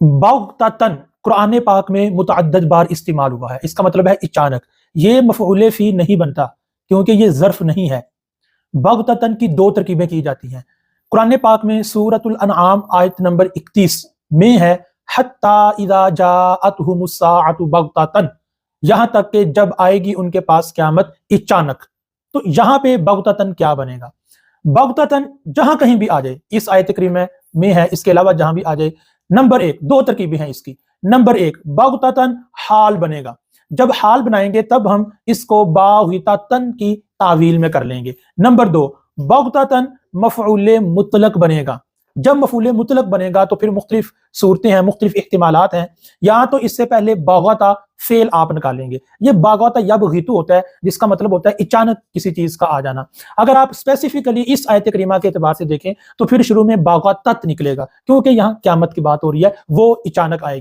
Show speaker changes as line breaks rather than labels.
बग़ततन कुरान पाक में मुतअद्दिद बार इस्तेमाल हुआ है, इसका मतलब है अचानक। ये मफ़ऊल फ़ी नहीं बनता क्योंकि ये ज़र्फ़ नहीं है। बग़ततन की दो तरकीबें की जाती हैं कुरान पाक में। सूरतुल अनआम आयत नंबर 31 में है हत्ता इज़ा जाअतहुमुस्साअतु बग़ततन, यहाँ तक कि जब आएगी उनके पास क़यामत अचानक। तो यहाँ पे बग़ततन क्या बनेगा? बग़ततन जहां कहीं भी आ जाए, इस आयत करीमा में है, इसके अलावा जहां भी आ जाए। नंबर एक, दो तरकीबें हैं इसकी। नंबर एक, बग़ततन हाल बनेगा। जब हाल बनाएंगे तब हम इसको बाग़ततन की तावील में कर लेंगे। नंबर दो, बग़ततन मफ़ऊल मुतलक बनेगा। जब मफ़ऊल मुतलक बनेगा तो फिर मुख्तलिफ सूरतें हैं, मुख्तलिफ इह्तिमालात हैं। या तो इससे पहले बाग़ता फेल आप निकालेंगे, ये बाग़ता यबग़ितु होता है, जिसका मतलब होता है अचानक किसी चीज का आ जाना। अगर आप स्पेसिफिकली इस आयत करीमा के एतबार से देखें तो फिर शुरू में बाग़तत निकलेगा, क्योंकि यहाँ क़यामत की बात हो रही है, वो अचानक आएगी।